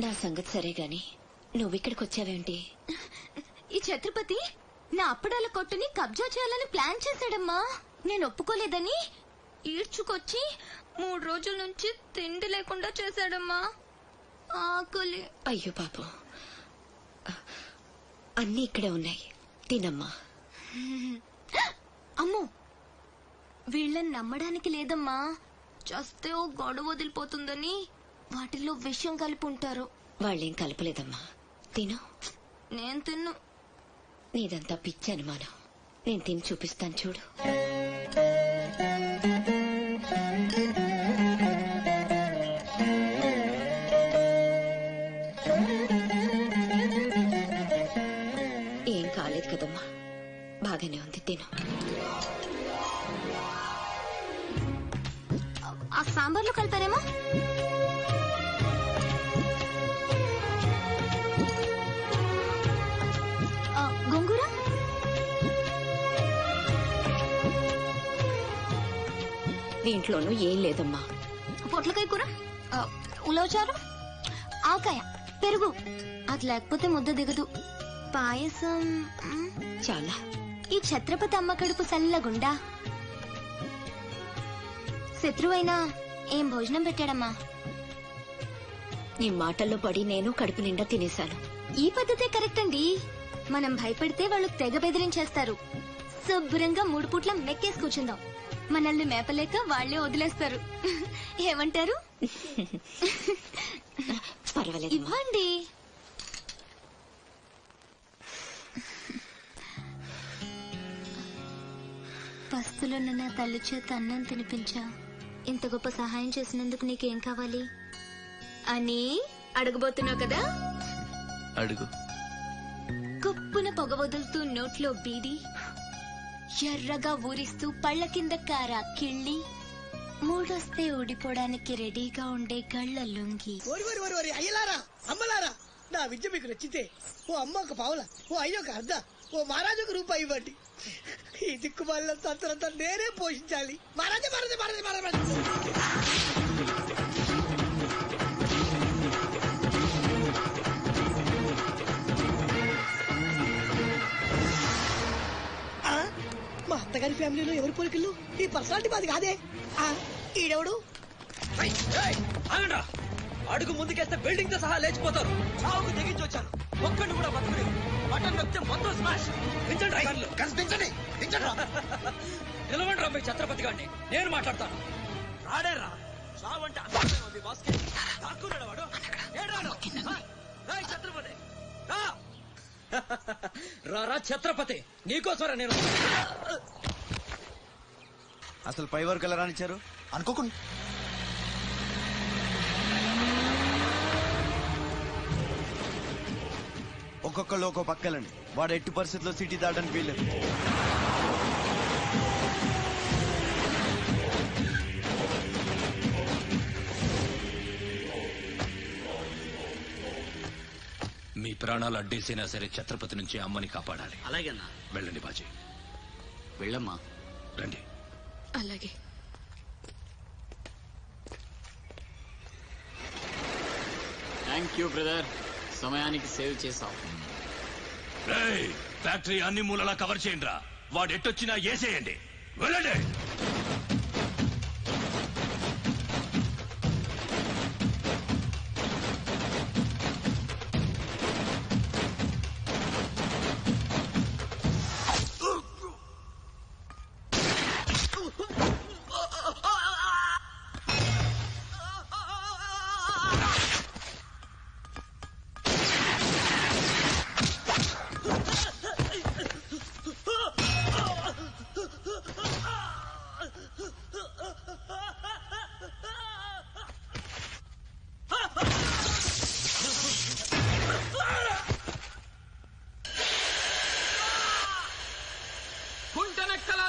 నా సంగతి సరే గాని నువ్విక్కడికి వచ్చావేంటి? ఈ ఛత్రపతి నా అప్పడాల కొట్టుని కబ్జా చేయాలని ప్లాన్ చేశాడమ్మా. నేను ఒప్పుకోలేదని ఈడ్చుకొచ్చి 3 రోజుల నుంచి తిండి లేకుండా చేశాడమ్మా. ఆకలి. అయ్యో పాపం, అన్నీ ఇక్కడే ఉన్నాయి, తినమ్మా. అమ్మో, వీళ్ళని నమ్మడానికి లేదమ్మా. చస్తే ఓ గొడవ వదిలిపోతుందని వాటిల్లో విషయం కలిపి ఉంటారు. వాళ్ళేం కలపలేదమ్మా, తిను. నేను తిన్ను. నీదంతా పిచ్చి అనుమానం. నేను తిని చూపిస్తాను చూడు. ఏం కాలేదు కదమ్మా, బాగానే ఉంది, తిను. ఆ సాంబార్లో కలిపారేమో. గోంగూర, దీంట్లోనూ ఏం లేదమ్మా. పొట్లకాయ కూర, ఉలవచారు, ఆకాయ, పెరుగు. అది లేకపోతే ముద్ద దిగదు. పాయసం చాలా. ఈ ఛత్రపతి అమ్మ కడుపు సల్లగుండా. శత్రువైనా ఏం భోజనం పెట్టాడమ్మా. నీ మాటల్లో పడి నేను కడుపు నిండా తినేశాను. ఈ పద్ధతే కరెక్ట్ అండి. మనం భయపడితే వాళ్ళు తెగ బెదిరించేస్తారు. శుభ్రంగా 3 పూట్ల మెక్కేసి కూర్చుందాం. మనల్ని మేపలేక వాళ్లే వదిలేస్తారు. ఏమంటారు? పర్వాలేదు, ఇవ్వండి. పస్తులున్న నా తల్లి చేత అన్నం తినిపించా. ఇంత గొప్ప సహాయం చేసినందుకు నీకేం కావాలి అని అడగబోతున్నావు కదా? అడుగు. కుప్పున పొగ వదులుతూ నోట్లో బీడి, ఎర్రగా ఊరిస్తూ పళ్ల కింద కారా కిళ్ళి, మూడొస్తే ఊడిపోవడానికి రెడీగా ఉండే గళ్ల లుంగి. అయ్యలారా, అమ్మలారా, నా విద్య మీకు నచ్చితే ఓ అమ్మ ఒక పావుల, ఓ అయ్య ఒక అర్ధ, ఓ మహారాజు ఒక రూపాయి ఇవ్వండి. ఈ దిక్కుమాల తంత్రంతా నేనే పోషించాలి. మహారాజా మహారాజా మహారాజా మహారాజా. మా అత్తగారి ఫ్యామిలీలో ఎవరి పోలికలు? ఈ పర్సనాలిటీ మాది కాదే. ఈడెవడు? అడుగు ముందుకేస్తే బిల్డింగ్ తో సహా లేచిపోతారు. చావుకు తెగించి వచ్చాను, ఒక్కడిని కూడా బతుకులేదు. బటన్ నొక్కితే మొత్తం స్మాష్. నిలవండి రా మీ ఛత్రపతి గారిని, నేను మాట్లాడతాను. రాడేరా, చావంటే అంతే బాస్కే. దాక్కున్నాడు వాడు. ఛత్రపతి రా ఛత్రపతి, నీకోసరా నేను. అసలు పై వరకు ఎలా రానిచ్చారు అనుకోకుండా? ఒక్కొక్కళ్ళు ఒక్కో పక్కలండి. వాడు ఎట్టి పరిస్థితుల్లో సిటీ దాటడానికి వీల్లేదు. మీ ప్రాణాలు అడ్డేసినా సరే ఛత్రపతి నుంచి అమ్మని కాపాడాలి. అలాగేనా? వెళ్ళండి బాజీ. వెళ్ళమ్మా. రండి. అలాగే. థ్యాంక్ యూ బ్రదర్, సమయానికి సేవ్ చేసావు. ఫ్యాక్టరీ అన్ని మూలలా కవర్ చేయండి రా. వాడు ఎట్టొచ్చినా ఏసేయండి. వెళ్ళండి.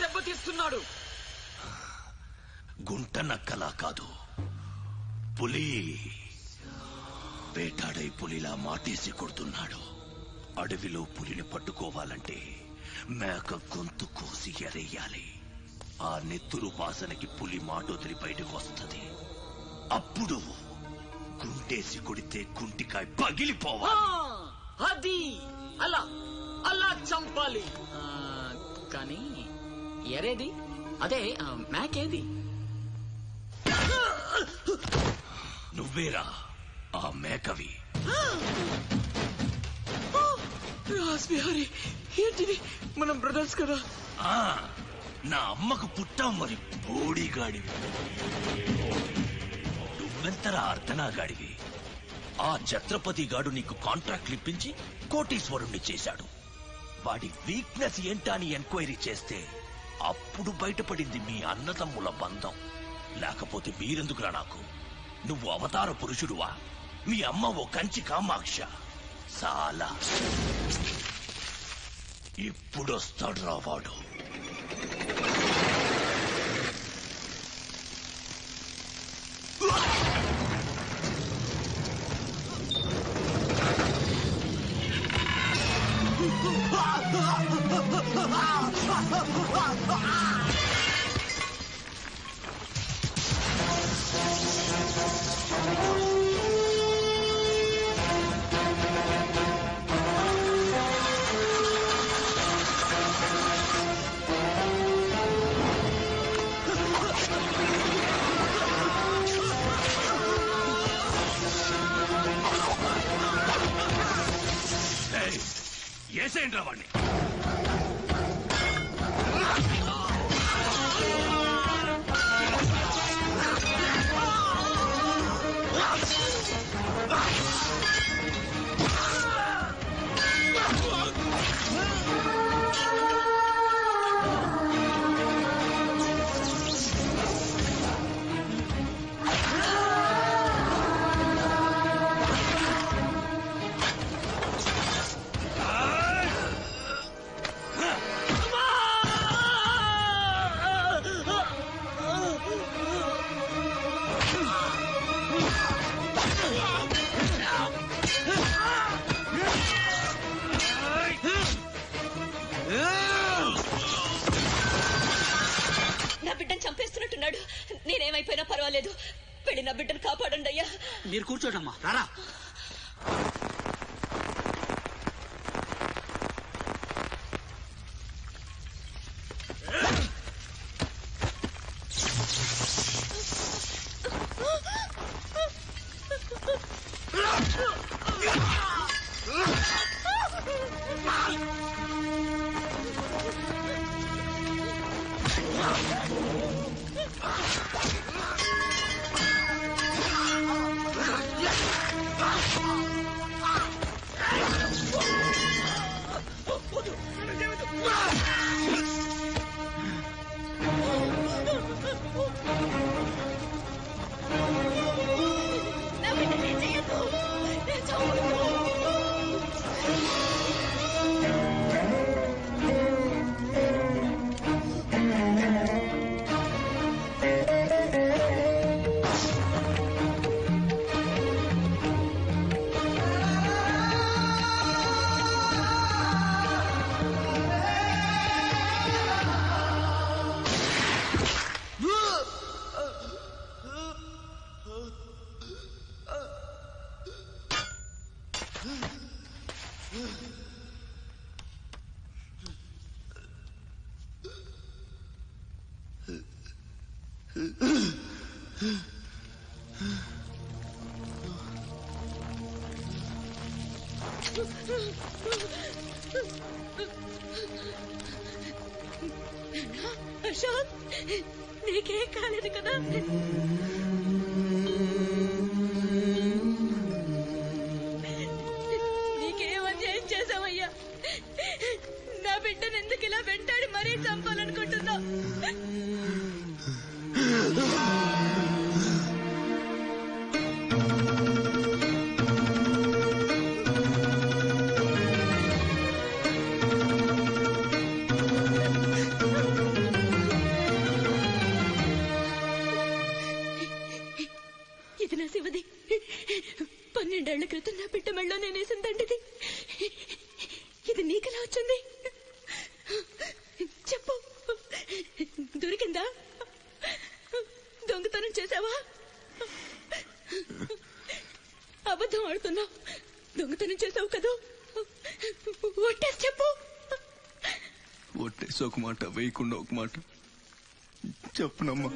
దెబ్బతీస్తున్నాడు. గుంట నక్కలా కాదు, పులి. వేటాడై పులిలా మాటేసి కొడుతున్నాడు. అడవిలో పులిని పట్టుకోవాలంటే మేక గొంతు కోసి ఎరేయాలి. ఆ నెత్తురు వాసనకి పులి మాటొదిలి బయటకు వస్తుంది. అప్పుడు గుంటేసి కొడితే గుంటికాయ పగిలిపోవా. అది అలా అలా చంపాలి. కానీ ఎరేది అదే మేకేది? నువ్వేరా ఆ మేకవి. రాస్బిహారీ ఏంటిది? మనం బ్రదర్స్ కదా. నా అమ్మకు పుట్టాం మరి బోడిగాడివి. నువ్వెంతరా అర్ధనాగాడివి. ఆ ఛత్రపతి గాడు నీకు కాంట్రాక్ట్లు ఇప్పించి కోటీశ్వరుణ్ణి చేశాడు. వాడి వీక్నెస్ ఏంటని ఎంక్వైరీ చేస్తే అప్పుడు బయటపడింది మీ అన్నదమ్ముల బంధం. లేకపోతే మీరెందుకురా నాకు? నువ్వు అవతార పురుషుడువా? మీ అమ్మ ఓ కంచి కామాక్ష. చాలా ఇప్పుడొస్తాడు రా వాడు. ఏసేంట్రా వాడిని. చంపేస్తున్నట్టున్నాడు. నేనేమైపోయినా పర్వాలేదు, వెళ్ళి నా బిడ్డను కాపాడండి అయ్యా. మీరు కూర్చోటమ్మా, రారా. అశోక్, నీకేం కాలేదు కదా? నీకేం అన్యాయం చేసావయ్యా? నా బిడ్డను ఎందుకు ఇలా వెంటాడి మరీ చంపాలనుకుంటున్నావు? ఇది నా శివది. 12 ఏళ్ల క్రితం నా బిడ్డ మెళ్ళో నేనేసిందండిది. ఇది నీకెలా వచ్చింది? చెప్పు, దొరికిందా? దొంగతనం చేశావా? అబద్ధం ఆడుతున్నావు. దొంగతనం చేసావు కదా, ఒట్టేసి చెప్పు. ఒట్టేసి ఒక మాట, వేయకుండా ఒక మాట చెప్పునమ్మా.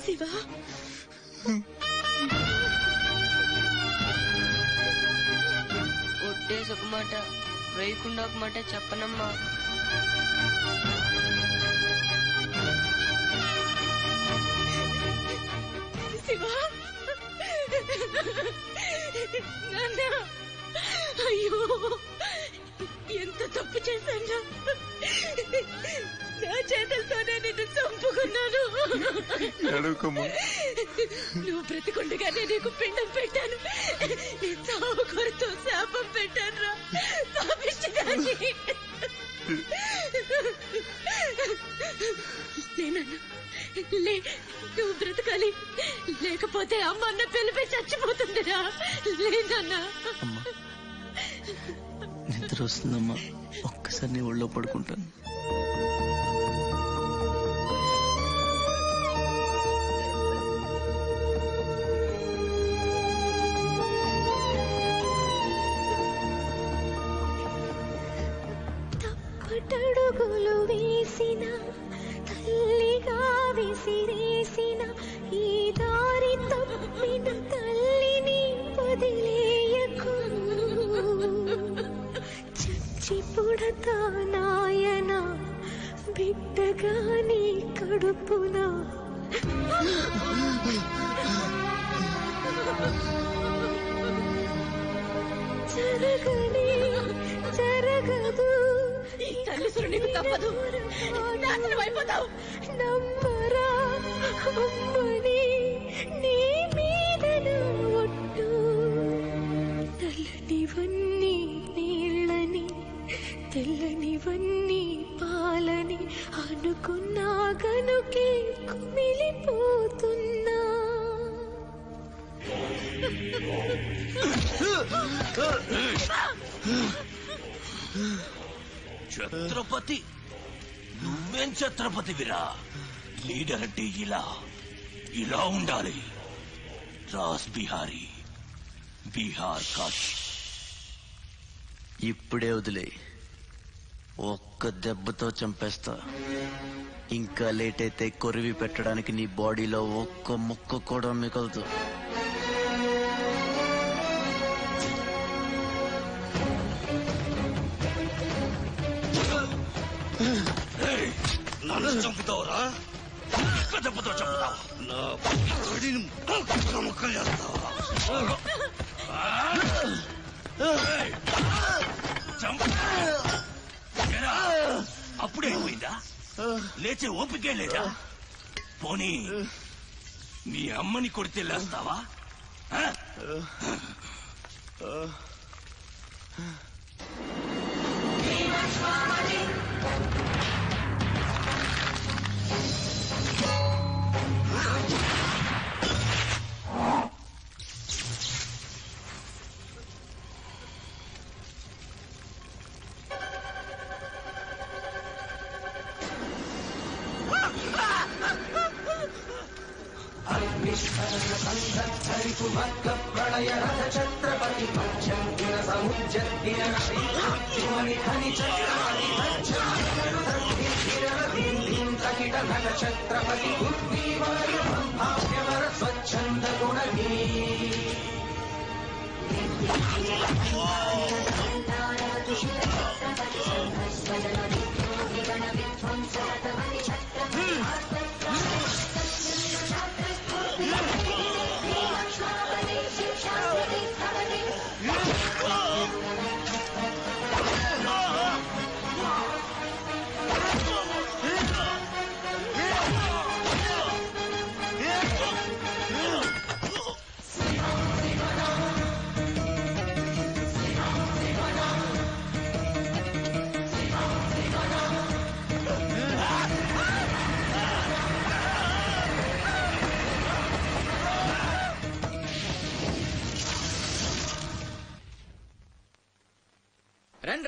శివ, ఒట్టేసి ఒక మాట, వేయకుండా ఒక మాట చెప్పనమ్మా. శివ, నాన్న, అయ్యో ఎంత తప్పు చేశాను. నా చేతులతోనే నిన్ను చంపుకున్నాను. నువ్వు బ్రతికుండగానే నీకు పిండం పెట్టాను. నీ చావు కొరతో శాపం పెట్టాను రా పాపిష్టిదాన్ని. నేనన్నా లే, నువ్వు బ్రతకాలి, లేకపోతే అమ్మ అన్న పిలిపి చచ్చిపోతుందిరా. లేదన్నా. నిద్ర వస్తుందమ్మా, ఒక్కసారి నీ ఒళ్ళో పడుకుంటాను. తప్పటడుగులు వేసిన తల్లిగా విసిరేసిన ఈ దారి తప్పిన తల్లిని వదిలేయకు. చచ్చి పుడతా నాయన బిడ్డగా నీ కడుపున. జరగనే జరగదు, తల్లిసురు నీకు తప్పదు, నాశనం అయిపోతావు. నమ్మరా అమ్మని, నీ మీద ఒట్టు. నల్లనివన్నీ నీళ్ళని, తెల్లనివన్నీ పాలని అనుకున్నా గనుకే కుమిలిపోతున్నా. ఛత్రపతి, నువ్వేం ఛత్రపతివిరా? లీడర్ అంటే ఇలా ఉండాలి. రాస్ బిహారీ, బీహార్ కాష్. ఇప్పుడే వదిలే, ఒక్క దెబ్బతో చంపేస్తా. ఇంకా లేట్ అయితే కొరివి పెట్టడానికి నీ బాడీలో ఒక్క ముక్క కూడా మిగలదు. నన్ను చంపుతావురా? దెబ్బతో చంపుతావా? నా ముక్కలు చేస్తావా? అప్పుడే అయిపోయిందా? లేచే ఓపికే లేదా? పోనీ మీ అమ్మని కొడితే లేస్తావా?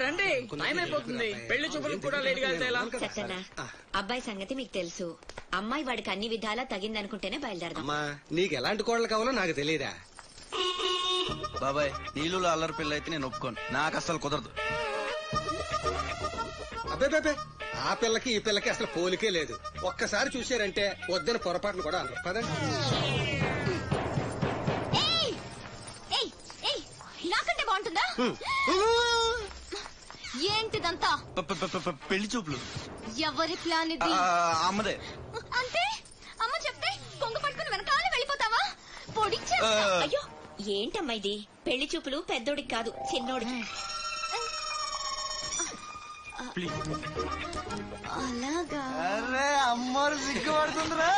రండి రండి టైం అయిపోతుంది పెళ్లి చూపులకు కూడా లేట్గా వెళ్తే ఎలా? చెత్తన్నా అబ్బాయి సంగతి మీకు తెలుసు. అమ్మాయి వాడికి అన్ని విధాలా తగిందనుకుంటేనే బయలుదేరదాం. నీకు ఎలాంటి కోడలు కావాలో నాకు తెలియదా? బాబాయ్ నీళ్ళు అల్లరి పిల్ల అయితే నేను ఒప్పుకోను, నాకు అసలు కుదరదు. అబ్బే ఆ పిల్లకి ఈ పిల్లకి అసలు పోలికే లేదు. ఒక్కసారి చూశారంటే వద్దని పొరపాటును కూడా అనరు. పదండి. నాకంటే బాగుంటుందా? ఏంటిదంతా? పెళ్లి చూపులు. ఎవరి ప్లాన్ ఇది? అమ్మదే. అంటే అమ్మ చెప్తే కొంగు పట్టుకుని వెనకాల వెళ్ళిపోతావా? పొడిచా. అయ్యో ఏంటమ్మా ఇది? పెళ్లి చూపులు పెద్దోడికి కాదు చిన్నోడికి. అలాగా? అరే అమ్మారు సిగ్గుపడుతుందిరా.